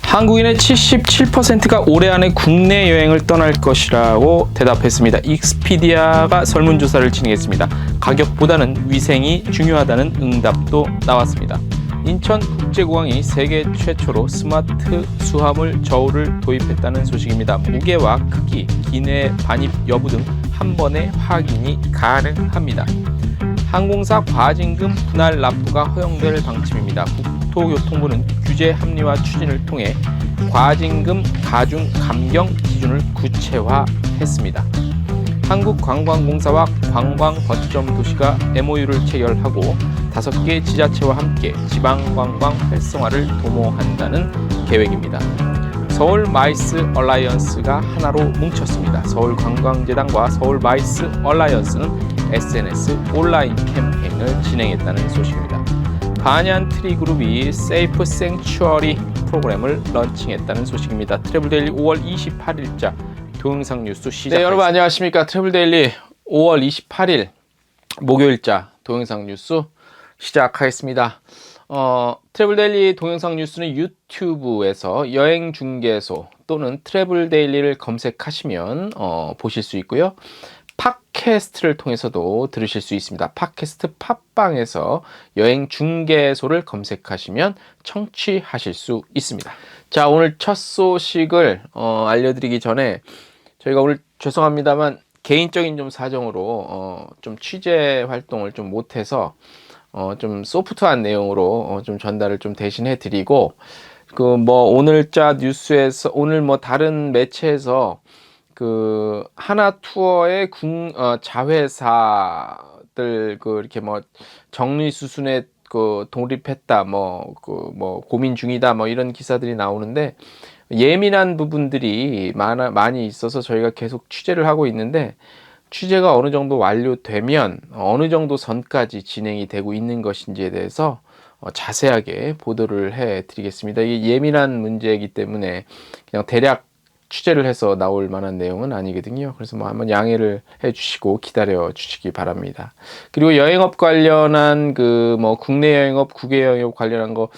한국인의 77%가 올해 안에 국내 여행을 떠날 것이라고 대답했습니다. 익스피디아가 설문조사를 진행했습니다. 가격보다는 위생이 중요하다는 응답도 나왔습니다. 인천국제공항이 세계 최초로 스마트 수화물 저울을 도입했다는 소식입니다. 무게와 크기, 기내 반입 여부 등 한 번에 확인이 가능합니다. 항공사 과징금 분할 납부가 허용될 방침입니다. 국토교통부는 규제 합리화 추진을 통해 과징금 가중 감경 기준을 구체화했습니다. 한국관광공사와 관광거점 도시가 MOU를 체결하고 5개 지자체와 함께 지방관광 활성화를 도모한다는 계획입니다. 서울 마이스 얼라이언스가 하나로 뭉쳤습니다. 서울관광재단과 서울 마이스 얼라이언스는 SNS 온라인 캠페인을 진행했다는 소식입니다. 반얀트리그룹이 세이프 생츄어리 프로그램을 런칭했다는 소식입니다. 트래블데일리 5월 28일자 동영상 뉴스 시작하겠습니다. 네, 여러분 안녕하십니까. 트래블데일리 5월 28일 목요일자 동영상 뉴스 시작하겠습니다. 트래블데일리 동영상 뉴스는 유튜브에서 여행중개소 또는 트래블데일리를 검색하시면 보실 수 있고요. 팟캐스트를 통해서도 들으실 수 있습니다. 팟캐스트 팟빵에서 여행중개소를 검색하시면 청취하실 수 있습니다. 자, 오늘 첫 소식을 알려드리기 전에 저희가 오늘 죄송합니다만 개인적인 좀 사정으로 좀 취재 활동을 좀 못해서 좀 소프트한 내용으로 좀 전달을 좀 대신해 드리고, 그 뭐 오늘자 뉴스에서 오늘 뭐 다른 매체에서 그 하나투어의 자회사들 그 이렇게 뭐 정리 수순에 그 돌입했다, 뭐 고민 중이다, 뭐 이런 기사들이 나오는데 예민한 부분들이 많이 있어서 저희가 계속 취재를 하고 있는데, 취재가 어느 정도 완료되면 어느 정도 선까지 진행이 되고 있는 것인지에 대해서 자세하게 보도를 해 드리겠습니다. 이게 예민한 문제이기 때문에 그냥 대략 취재를 해서 나올 만한 내용은 아니거든요. 그래서 뭐 한번 양해를 해 주시고 기다려 주시기 바랍니다. 그리고 여행업 관련한 그 뭐 국내 여행업, 국외 여행업 관련한 거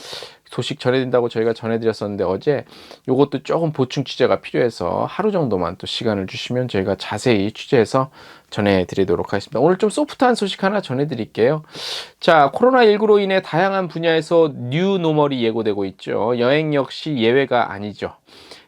소식 전해드린다고 저희가 전해드렸었는데 어제 요것도 조금 보충 취재가 필요해서 하루 정도만 또 시간을 주시면 저희가 자세히 취재해서 전해드리도록 하겠습니다. 오늘 좀 소프트한 소식 하나 전해드릴게요. 자, 코로나19로 인해 다양한 분야에서 뉴 노멀이 예고되고 있죠. 여행 역시 예외가 아니죠.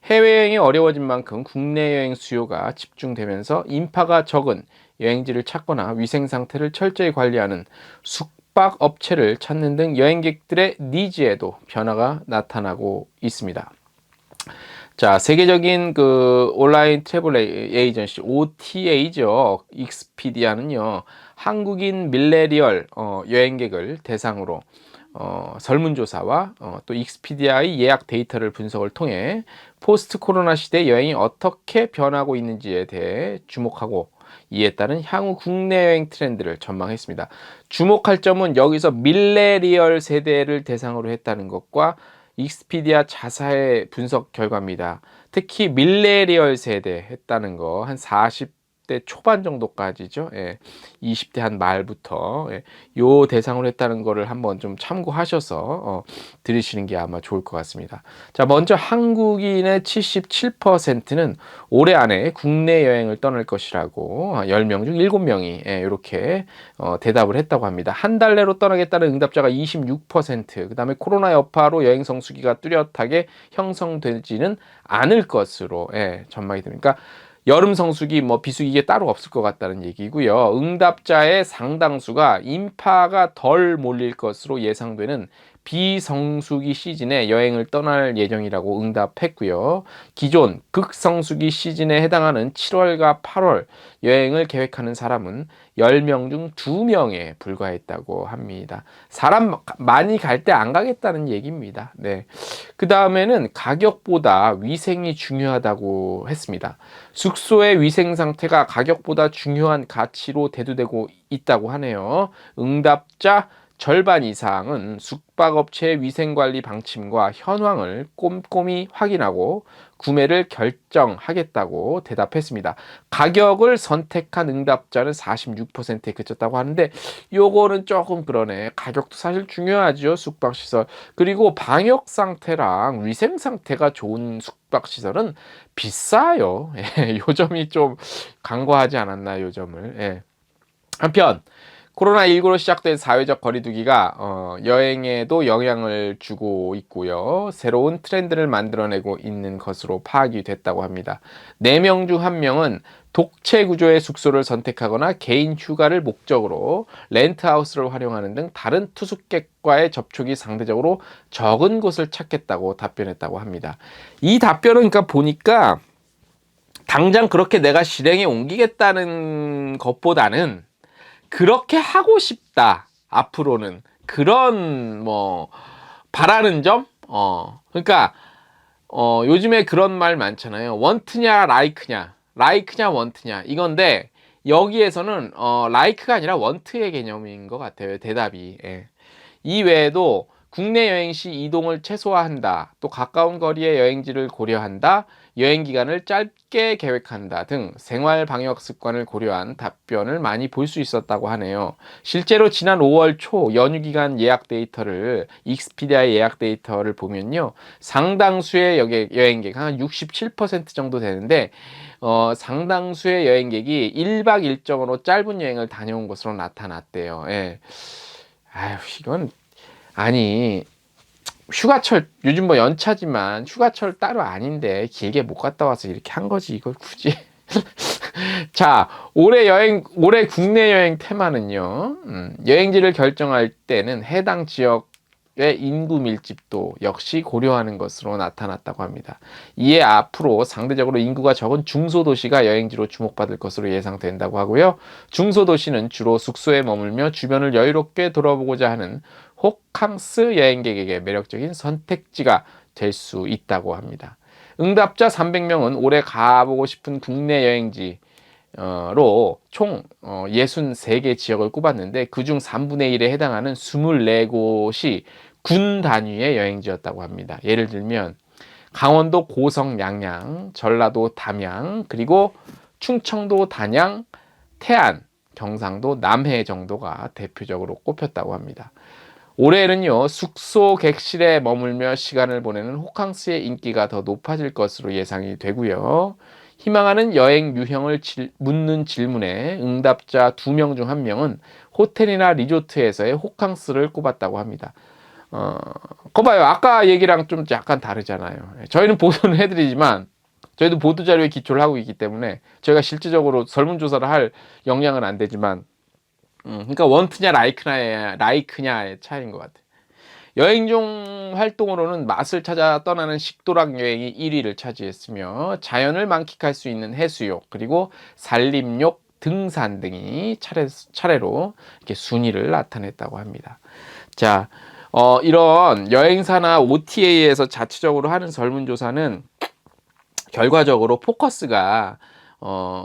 해외여행이 어려워진 만큼 국내 여행 수요가 집중되면서 인파가 적은 여행지를 찾거나 위생 상태를 철저히 관리하는 숙박 업체를 찾는 등 여행객들의 니즈에도 변화가 나타나고 있습니다. 자, 세계적인 그 온라인 트래블 에이전시 OTA죠. 익스피디아는요, 한국인 밀레니얼 여행객을 대상으로 설문조사와 또 익스피디아의 예약 데이터를 분석을 통해 포스트 코로나 시대 여행이 어떻게 변하고 있는지에 대해 주목하고 이에 따른 향후 국내 여행 트렌드를 전망했습니다. 주목할 점은 여기서 밀레니얼 세대를 대상으로 했다는 것과 익스피디아 자사의 분석 결과입니다. 특히 밀레니얼 세대 했다는 거 한 40대 초반 정도까지죠. 예, 20대 한 말부터 요 대상으로 했다는 거를 한번 좀 참고하셔서 들으시는 게 아마 좋을 것 같습니다. 자, 먼저 한국인의 77%는 올해 안에 국내 여행을 떠날 것이라고 10명 중 7명이 이렇게 대답을 했다고 합니다. 한 달 내로 떠나겠다는 응답자가 26%, 그 다음에 코로나 여파로 여행 성수기가 뚜렷하게 형성되지는 않을 것으로 전망이 됩니다. 그러니까 여름 성수기, 뭐 비수기가 따로 없을 것 같다는 얘기고요. 응답자의 상당수가 인파가 덜 몰릴 것으로 예상되는 비성수기 시즌에 여행을 떠날 예정이라고 응답했고요. 기존 극성수기 시즌에 해당하는 7월과 8월 여행을 계획하는 사람은 10명 중 2명에 불과했다고 합니다. 사람 많이 갈 때 안 가겠다는 얘기입니다. 네. 그 다음에는 가격보다 위생이 중요하다고 했습니다. 숙소의 위생 상태가 가격보다 중요한 가치로 대두되고 있다고 하네요. 응답자 절반 이상은 숙박업체의 위생관리 방침과 현황을 꼼꼼히 확인하고 구매를 결정하겠다고 대답했습니다. 가격을 선택한 응답자는 46%에 그쳤다고 하는데 요거는 조금 그러네. 가격도 사실 중요하죠. 숙박시설. 그리고 방역 상태랑 위생 상태가 좋은 숙박시설은 비싸요. 예, 요 점이 좀 간과하지 않았나, 요 점을. 예. 한편 코로나19로 시작된 사회적 거리두기가 여행에도 영향을 주고 있고요. 새로운 트렌드를 만들어내고 있는 것으로 파악이 됐다고 합니다. 4명 중 1명은 독채 구조의 숙소를 선택하거나 개인 휴가를 목적으로 렌트하우스를 활용하는 등 다른 투숙객과의 접촉이 상대적으로 적은 곳을 찾겠다고 답변했다고 합니다. 이 답변은 그러니까 보니까 당장 그렇게 내가 실행에 옮기겠다는 것보다는 그렇게 하고 싶다. 앞으로는 그런 뭐 바라는 점. 그러니까 요즘에 그런 말 많잖아요. 원트냐 라이크냐, 라이크냐 원트냐 이건데 여기에서는 라이크가 아니라 원트의 개념인 것 같아요. 대답이. 예. 이 외에도 국내 여행 시 이동을 최소화한다, 또 가까운 거리의 여행지를 고려한다, 여행 기간을 짧게 계획한다 등 생활 방역 습관을 고려한 답변을 많이 볼 수 있었다고 하네요. 실제로 지난 5월 초 연휴 기간 예약 데이터를 익스피디아의 예약 데이터를 보면요, 상당수의 여행객 한 67% 정도 되는데 상당수의 여행객이 1박 1정으로 짧은 여행을 다녀온 것으로 나타났대요. 예. 아유, 이건 아니 휴가철 요즘 뭐 연차지만 휴가철 따로 아닌데 길게 못 갔다 와서 이렇게 한 거지 이걸 굳이. 자, 올해 국내 여행 테마는요, 여행지를 결정할 때는 해당 지역의 인구 밀집도 역시 고려하는 것으로 나타났다고 합니다. 이에 앞으로 상대적으로 인구가 적은 중소도시가 여행지로 주목받을 것으로 예상된다고 하고요. 중소도시는 주로 숙소에 머물며 주변을 여유롭게 돌아보고자 하는 호캉스 여행객에게 매력적인 선택지가 될 수 있다고 합니다. 응답자 300명은 올해 가보고 싶은 국내 여행지로 총 63개 지역을 꼽았는데 그중 3분의 1에 해당하는 24곳이 군 단위의 여행지였다고 합니다. 예를 들면 강원도 고성 양양, 전라도 담양, 그리고 충청도 단양, 태안, 경상도 남해 정도가 대표적으로 꼽혔다고 합니다. 올해는요, 숙소 객실에 머물며 시간을 보내는 호캉스의 인기가 더 높아질 것으로 예상이 되고요. 희망하는 여행 유형을 묻는 질문에 응답자 2명 중 1명은 호텔이나 리조트에서의 호캉스를 꼽았다고 합니다. 거봐요. 아까 얘기랑 좀 약간 다르잖아요. 저희는 보도는 해드리지만 저희도 보도자료에 기초를 하고 있기 때문에 저희가 실질적으로 설문조사를 할 역량은 안 되지만 그러니까 원트냐 라이크냐의 차이인 것 같아요. 여행 중 활동으로는 맛을 찾아 떠나는 식도락 여행이 1위를 차지했으며 자연을 만끽할 수 있는 해수욕, 그리고 산림욕, 등산 등이 차례로 이렇게 순위를 나타냈다고 합니다. 자, 이런 여행사나 OTA에서 자체적으로 하는 설문조사는 결과적으로 포커스가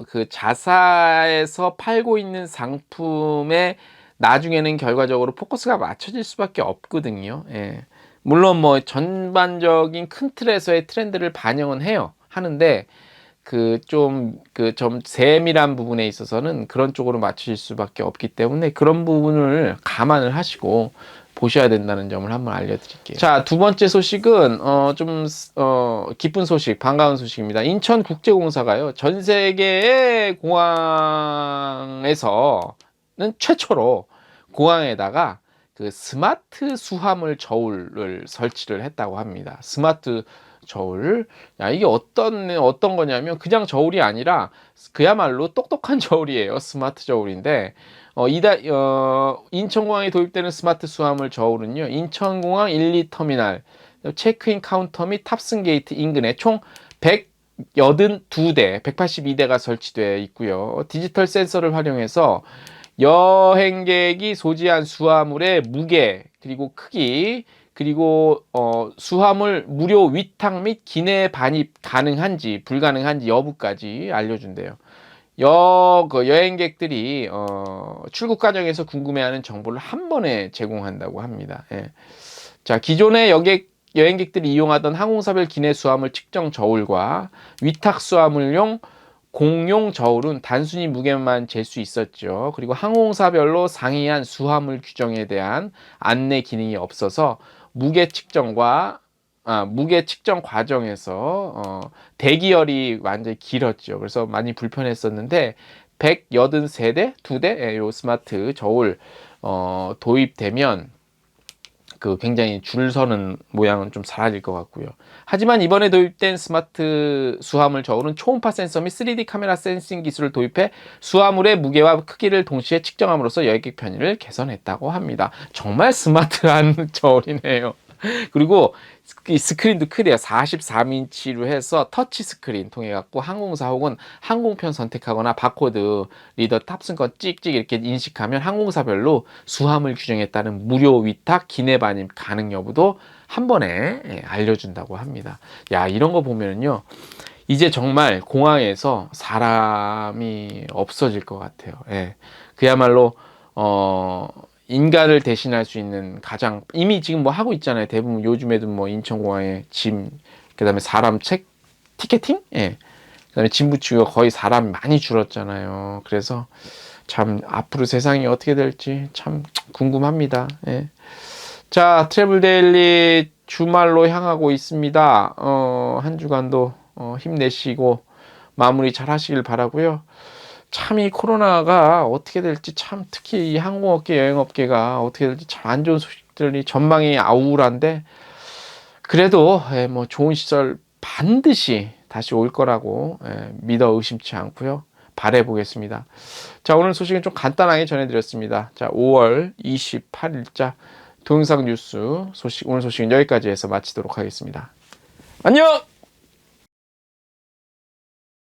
그 자사에서 팔고 있는 상품에 나중에는 결과적으로 포커스가 맞춰질 수밖에 없거든요. 예. 물론 뭐 전반적인 큰 틀에서의 트렌드를 반영은 하는데 좀 세밀한 부분에 있어서는 그런 쪽으로 맞추실 수밖에 없기 때문에 그런 부분을 감안을 하시고 보셔야 된다는 점을 한번 알려드릴게요. 자, 두 번째 소식은 기쁜 소식, 반가운 소식입니다. 인천국제공사가요, 전 세계의 공항에서는 최초로 공항에다가 그 스마트 수화물 저울을 설치를 했다고 합니다. 스마트 저울. 야, 이게 어떤 거냐면 그냥 저울이 아니라 그야말로 똑똑한 저울이에요. 스마트 저울인데 인천공항에 도입되는 스마트 수화물 저울은요, 인천공항 1, 2터미널, 체크인 카운터 및 탑승 게이트 인근에 총 182대, 182대가 설치되어 있고요. 디지털 센서를 활용해서 여행객이 소지한 수화물의 무게, 그리고 크기, 그리고 수화물 무료 위탁 및 기내 반입 가능한지 불가능한지 여부까지 알려준대요. 여행객들이 출국 과정에서 궁금해하는 정보를 한 번에 제공한다고 합니다. 예. 자, 기존의 여행객들이 이용하던 항공사별 기내 수화물 측정 저울과 위탁 수화물용 공용 저울은 단순히 무게만 잴 수 있었죠. 그리고 항공사별로 상이한 수화물 규정에 대한 안내 기능이 없어서 무게 측정 과정에서 대기열이 완전히 길었죠. 그래서 많이 불편했었는데 183대 2대 요 스마트 저울 도입되면 굉장히 줄 서는 모양은 좀 사라질 것 같고요. 하지만 이번에 도입된 스마트 수화물 저울은 초음파 센서 및 3D 카메라 센싱 기술을 도입해 수화물의 무게와 크기를 동시에 측정함으로써 여객 편의를 개선했다고 합니다. 정말 스마트한 저울이네요. 그리고 이 스크린도 크대요. 43인치로 해서 터치 스크린 통해 갖고 항공사 혹은 항공편 선택하거나 바코드 리더 탑승권 찍찍 이렇게 인식하면 항공사별로 수화물 규정에 따른 무료 위탁 기내 반입 가능 여부도 한 번에 알려준다고 합니다. 야, 이런 거 보면은요, 이제 정말 공항에서 사람이 없어질 것 같아요. 예. 그야말로 인간을 대신할 수 있는 가장 이미 지금 뭐 하고 있잖아요. 대부분 요즘에도 뭐 인천공항에 짐, 그다음에 사람 티켓팅, 예, 그다음에 짐 붙이기가 거의 사람이 많이 줄었잖아요. 그래서 참 앞으로 세상이 어떻게 될지 참 궁금합니다. 예. 자, 트래블 데일리 주말로 향하고 있습니다. 한 주간도 힘내시고 마무리 잘 하시길 바라고요. 참 이 코로나가 어떻게 될지 참 특히 이 항공업계 여행업계가 어떻게 될지 참 안 좋은 소식들이 전망이 아우란데 그래도 뭐 좋은 시절 반드시 다시 올 거라고 믿어 의심치 않고요. 바라보겠습니다. 자, 오늘 소식은 좀 간단하게 전해드렸습니다. 자, 5월 28일자 동영상 뉴스 오늘 소식은 여기까지 해서 마치도록 하겠습니다. 안녕!